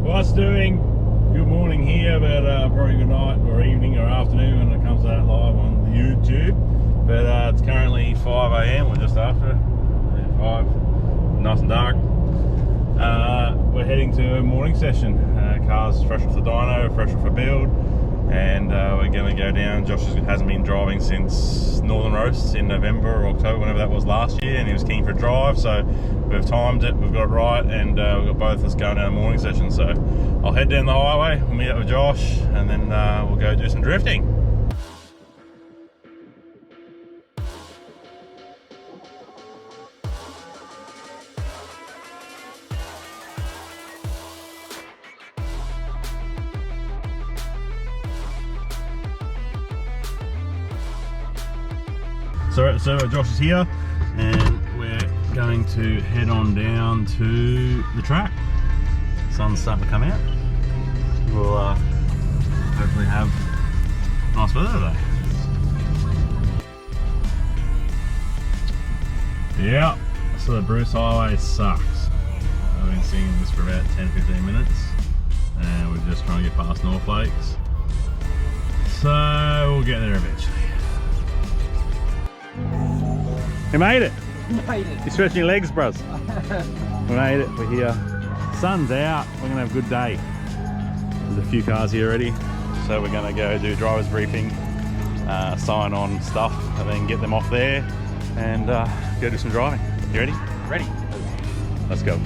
What's doing? Good morning here, but probably good night or evening or afternoon when it comes out live on the YouTube. But it's currently 5 AM or just after it. 5, nice and dark. We're heading to a morning session. Car's fresh off the dyno, fresh off a build, and we're going to go down. Josh hasn't been driving since Northern Roasts in November or October, whenever that was last year, and he was keen for a drive, so we've timed it, we've got it right, and we've got both of us going down a morning session. So I'll head down the highway, we'll meet up with Josh, and then we'll go do some drifting. So Josh is here, and we're going to head on down to the track. Sun's starting to come out. We'll hopefully have nice weather today. Yeah, so the Bruce Highway sucks. I've been singing this for about 10-15 minutes, and we're just trying to get past Northlakes. So we'll get there eventually. You made it! Made it! You're stretching your legs, bros. We made it, we're here. Sun's out, we're gonna have a good day. There's a few cars here already. So we're gonna go do driver's briefing, sign on stuff, and then get them off there, and go do some driving. You ready? Ready. Let's go.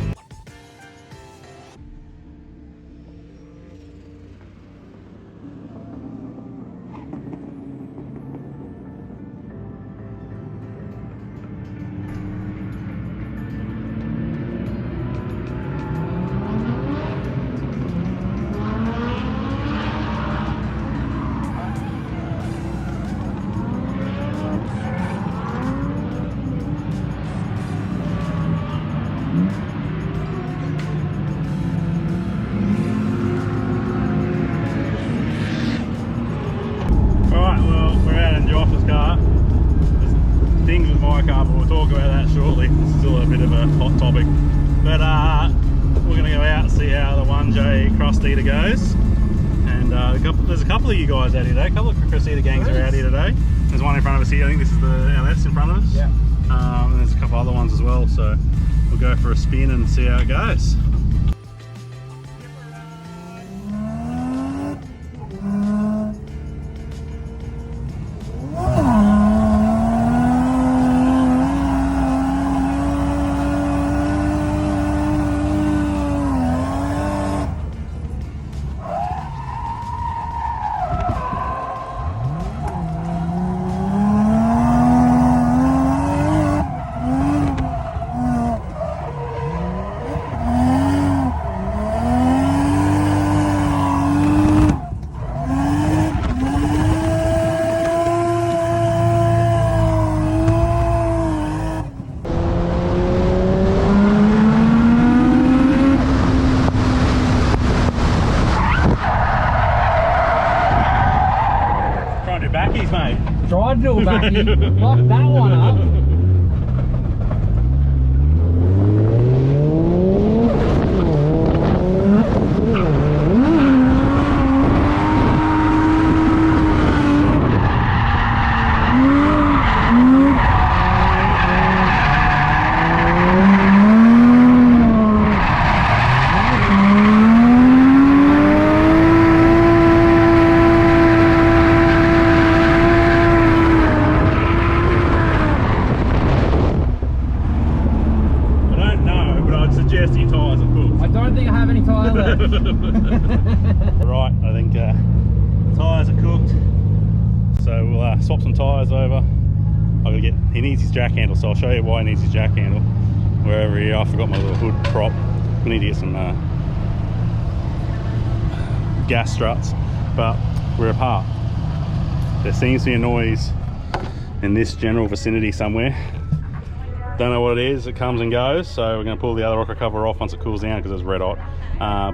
Things with my car, but we'll talk about that shortly. It's still a bit of a hot topic. But we're going to go out and see how the 1J Cressida goes. And there's a couple of you guys out here today. A couple of Cressida gangs are out here today. There's one in front of us here. I think this is the LS in front of us. Yeah. And there's a couple other ones as well. So we'll go for a spin and see how it goes. Backies, mate. Tried to do a backy, locked that one up. Right, I think tyres are cooked, so we'll swap some tyres over. He needs his jack handle, so I'll show you why he needs his jack handle. Wherever here, I forgot my little hood prop. We need to get some gas struts, but we're apart. There seems to be a noise in this general vicinity somewhere. Don't know what it is, it comes and goes, so we're going to pull the other rocker cover off once it cools down because it's red hot.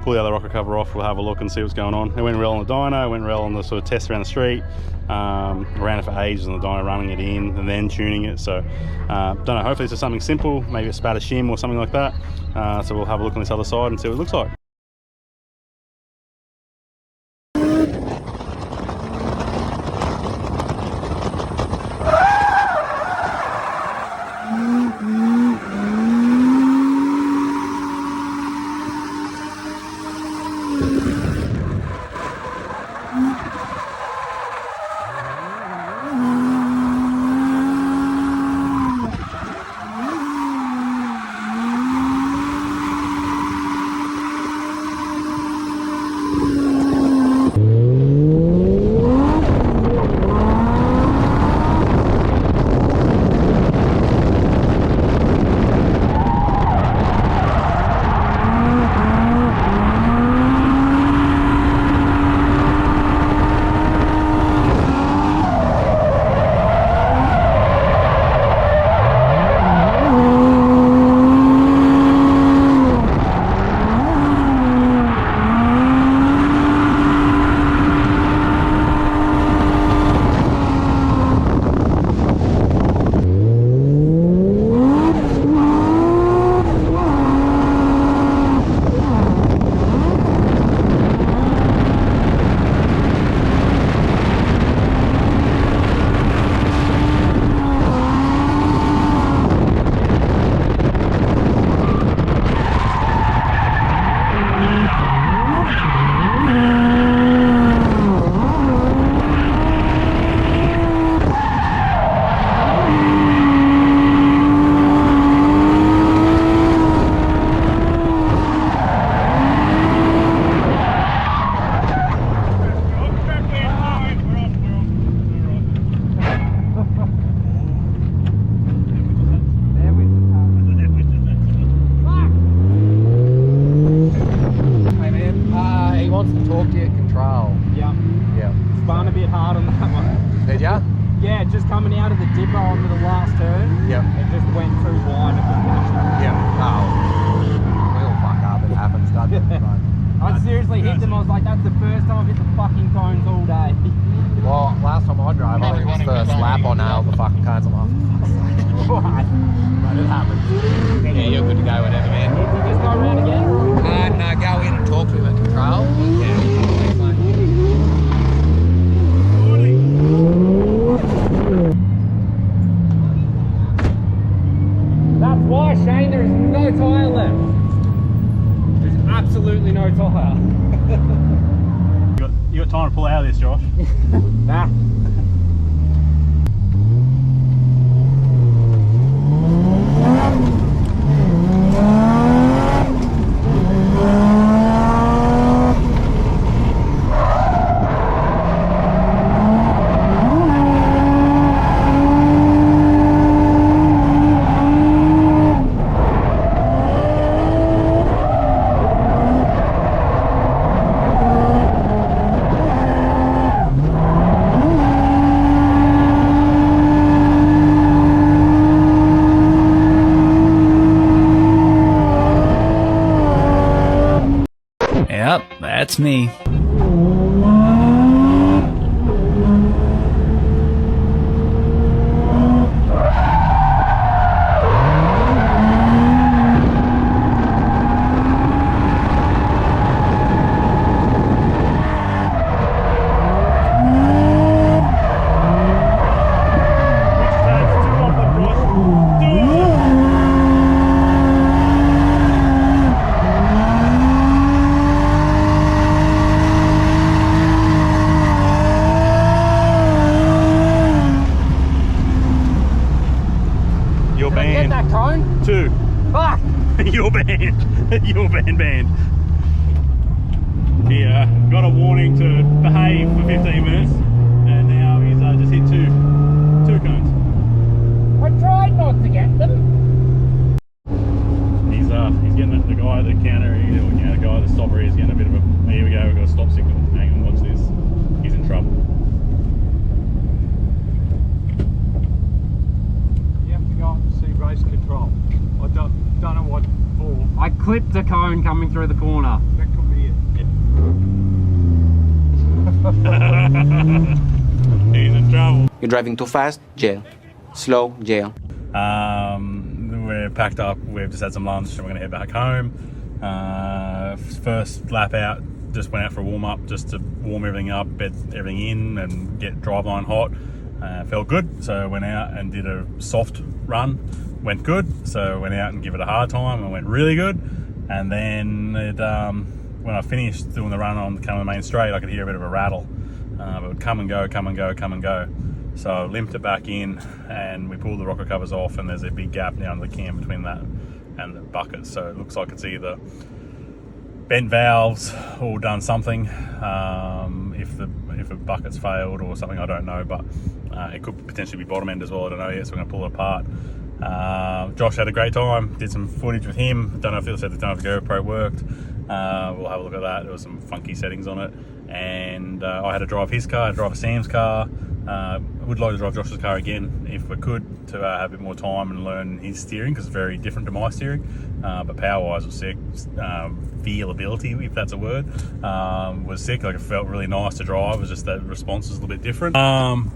Pull the other rocker cover off, we'll have a look and see what's going on. It went well on the dyno, went well on the sort of test around the street. Ran it for ages on the dyno, running it in and then tuning it, so don't know, hopefully it's just something simple, maybe a spat of shim or something like that. So we'll have a look on this other side and see what it looks like. wants to talk to you at control. Yeah. Yeah. Spun a bit hard on that one. Did ya? Yeah, just coming out of the dipper onto the last turn. Yep. It just went too wide. I couldn't catch it. Yeah. Oh. We'll fuck up. It happens, doesn't it? But, I seriously hit them. I was like, that's the first time I've hit the fucking cones all day. well, last time I drove, I think it was first lap, I nailed the fucking cones. I'm like, Right. but it happens. Yeah, you're good to go whenever, man. Did you just go around again? No, go in and talk to him at control. Yeah. Thanks, mate. That's why, Shane, there is no tyre left. There's absolutely no tyre. You got time to pull out of this, Josh? Nah. Yep, that's me. Get that cone? Two. Fuck! Your band. Your band. He got a warning to behave for 15 minutes, and now he's just hit two cones. I tried not to get them. He's getting the guy at the counter, the guy at the stopper, he's getting a bit of a, here we go, we've got a stop signal. Hang on, watch this. He's in trouble. You have to go up and see race control. I don't know what for. I clipped a cone coming through the corner. That could be it. He's in trouble. You're driving too fast, jail. Slow, jail. We're packed up, we've just had some lunch and we're going to head back home. First lap out, just went out for a warm up just to warm everything up, bed everything in and get driveline hot. Felt good, so went out and did a soft run, went good, so went out and give it a hard time and went really good. And then when I finished doing the run on the main straight, I could hear a bit of a rattle. It would come and go. So I limped it back in and we pulled the rocker covers off, and there's a big gap now in the cam between that and the bucket. So it looks like it's either bent valves or done something. If the bucket's failed or something, I don't know, but it could potentially be bottom end as well. I don't know yet, so we're going to pull it apart. Josh had a great time, did some footage with him. Don't know if the GoPro worked. We'll have a look at that. There was some funky settings on it, and I had to drive his car, I had to drive a Sam's car. I would like to drive Josh's car again if we could, to have a bit more time and learn his steering, because it's very different to my steering, but power wise was sick. Feelability, if that's a word, was sick. Like, it felt really nice to drive. It was just that response was a little bit different,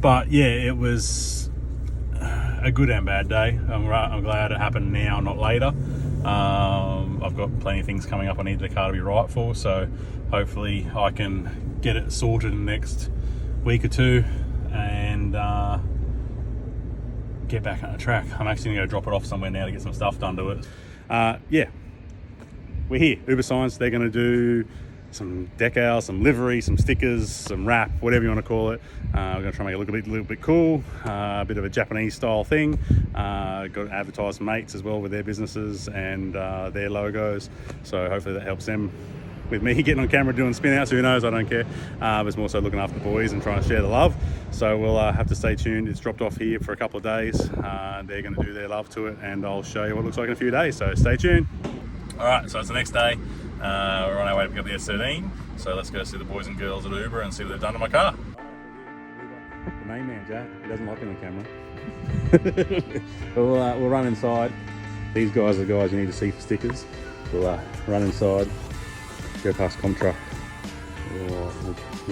but yeah, it was a good and bad day. I'm glad it happened now, not later. I've got plenty of things coming up I need the car to be right for, so hopefully I can get it sorted in the next week or two and get back on the track. I'm actually gonna go drop it off somewhere now to get some stuff done to it. Yeah, we're here, Uber Science. They're gonna do some decals, some livery, some stickers, some wrap, whatever you want to call it. We're going to try and make it look a little bit cool, a bit of a Japanese style thing. Got to advertise mates as well with their businesses and their logos, so hopefully that helps them with me getting on camera doing spin outs. Who knows, I don't care, but it's more so looking after the boys and trying to share the love. So we'll have to stay tuned. It's dropped off here for a couple of days. They're going to do their love to it, and I'll show you what it looks like in a few days, so stay tuned. All right, so it's the next day. We're on our way to pick up the S13, so let's go see the boys and girls at Uber and see what they've done to my car. The main man, Jack, he doesn't like it on camera. We'll run inside. These guys are the guys you need to see for stickers. We'll run inside, go past Comtruck. We'll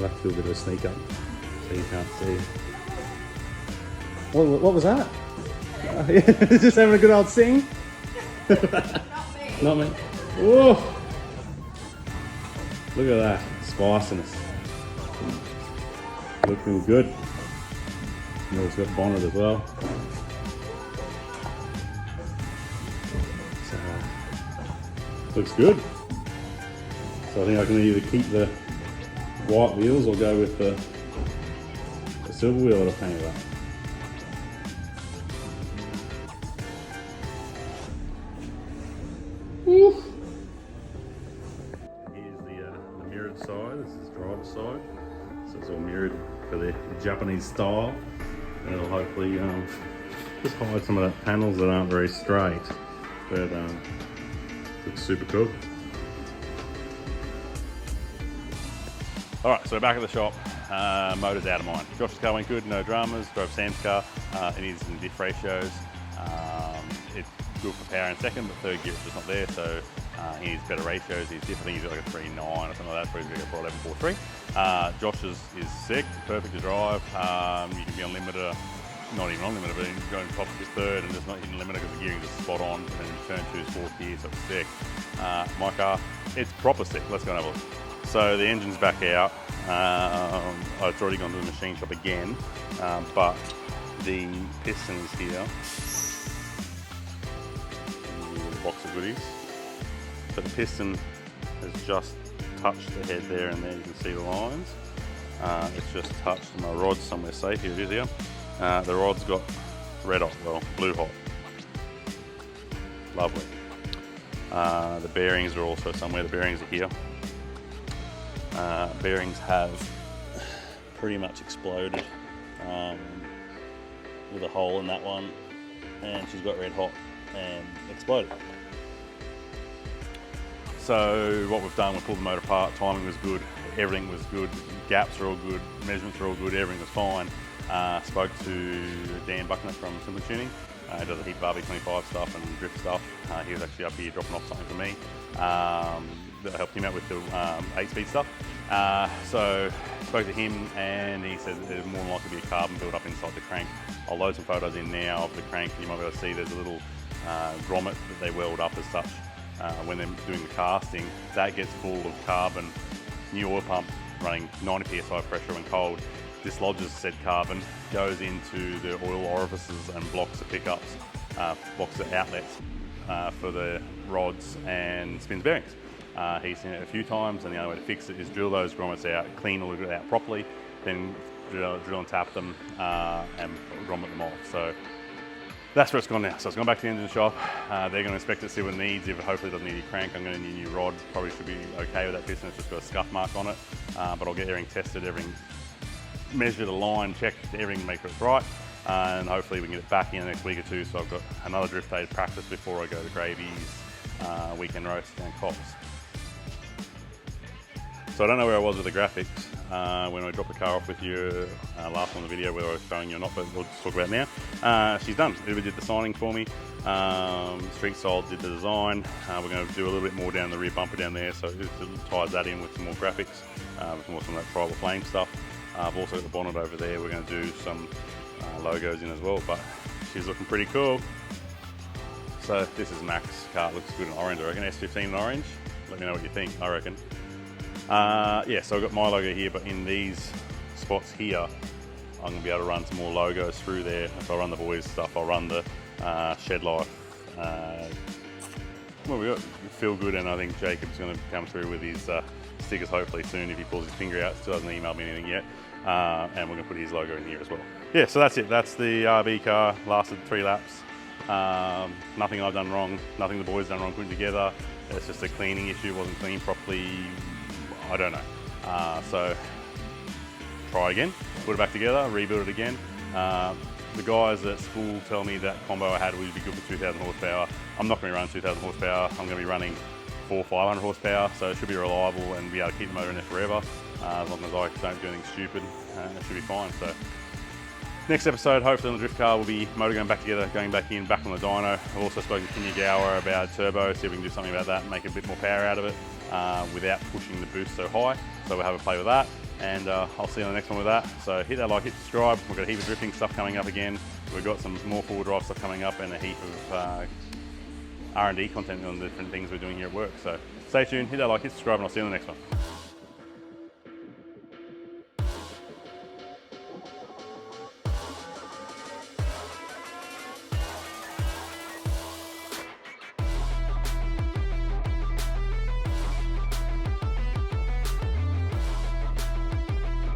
have to do a bit of a sneak up so you can't see. What was that? Just having a good old sing? Not me. Whoa! Look at that spiciness. Looking good. And it's got bonnet as well. So, looks good. So I think I can either keep the white wheels or go with the silver wheel that I painted up. Woo. Here's the mirrored side. This is the driver's side. So it's all mirrored for the Japanese style. And it'll hopefully just hide some of that panels that aren't very straight. But looks super cool. Alright, so back at the shop. Motor's out of mine. Josh's car went good, no dramas. Drove Sam's car. It needs some diff ratios. It's good for power in second, but third gear is just not there, so he needs better ratios. He's diff, I think he's got like a 3.9 or something like that, so he's going to go for 11.43. Josh's is sick, perfect to drive. You can be on limiter, not even on limiter, but going top of his third and just not hitting limiter because the gearing is spot on, and then turn 2's fourth gear, so it's sick. My car, it's proper sick. Let's go and have a look. So the engine's back out. It's already gone to the machine shop again, but the piston is here. Box of goodies. So the piston has just touched the head there and there, you can see the lines. It's just touched my rod's somewhere safe. Here it is here. The rod's got red hot, well, blue hot. Lovely. The bearings are also somewhere. The bearings are here. Bearings have pretty much exploded with a hole in that one, and she's got red hot and exploded. So what we've done, we pulled the motor apart. Timing was good, everything was good, gaps are all good, measurements are all good, everything was fine. Spoke to Dan Buckner from Simple Tuning. He does a heap of RB25 stuff and drift stuff. He was actually up here dropping off something for me that helped him out with the 8-speed stuff. So spoke to him and he said there's more than likely to be a carbon build up inside the crank. I'll load some photos in now of the crank. You might be able to see there's a little grommet that they weld up as such when they're doing the casting. That gets full of carbon. New oil pump running 90 psi pressure when cold dislodges said carbon, goes into the oil orifices and blocks the pickups, blocks the outlets for the rods and spins bearings. He's seen it a few times, and the only way to fix it is drill those grommets out, clean all of it out properly, then drill and tap them and grommet them off. So that's where it's gone now. So it's gone back to the engine shop. They're going to inspect it, see what it needs. If it hopefully doesn't need a crank, I'm going to need a new rod. Probably should be okay with that piston. It's just got a scuff mark on it. But I'll get everything tested, everything measure the line, check everything, make sure it's right. And hopefully we can get it back in the next week or two. So I've got another drift day to practice before I go to Gravy's weekend roast and Cops. So I don't know where I was with the graphics when I dropped the car off with you last on the video, whether I was showing you or not, but we'll just talk about it now. She's done. Uber did the signing for me. Street Solid did the design. We're going to do a little bit more down the rear bumper down there, so it ties that in with some more graphics, with more some of that tribal flame stuff. I've also got the bonnet over there. We're going to do some logos in as well, but she's looking pretty cool. So this is Mac's car. It looks good in orange, I reckon. S15 in orange. Let me know what you think, I reckon. Yeah, so I've got my logo here, but in these spots here, I'm going to be able to run some more logos through there. If I run the boys stuff, I'll run the Shed Life. Well, we got Feel Good, and I think Jacob's going to come through with his stickers hopefully soon if he pulls his finger out. Still hasn't emailed me anything yet. And we're going to put his logo in here as well. Yeah, so that's it. That's the RB car. Lasted 3 laps. Nothing I've done wrong. Nothing the boys done wrong putting together. It's just a cleaning issue. Wasn't cleaned properly. I don't know. So try again. Put it back together. Rebuild it again. The guys at school tell me that combo I had would be good for 2,000 horsepower. I'm not going to be running 2,000 horsepower. I'm going to be running 500 horsepower, so it should be reliable and be able to keep the motor in there forever. As long as I don't do anything stupid, it should be fine. So next episode, hopefully on the drift car, will be motor going back together, going back on the dyno. I've also spoken to Kinya Gower about turbo, see if we can do something about that and make a bit more power out of it without pushing the boost so high. So we'll have a play with that, and I'll see you on the next one with that. So hit that like, hit subscribe. We've got a heap of drifting stuff coming up again. We've got some more four-wheel drive stuff coming up and a heap of R&D content on the different things we're doing here at work. So stay tuned, hit that like, hit subscribe, and I'll see you on the next one.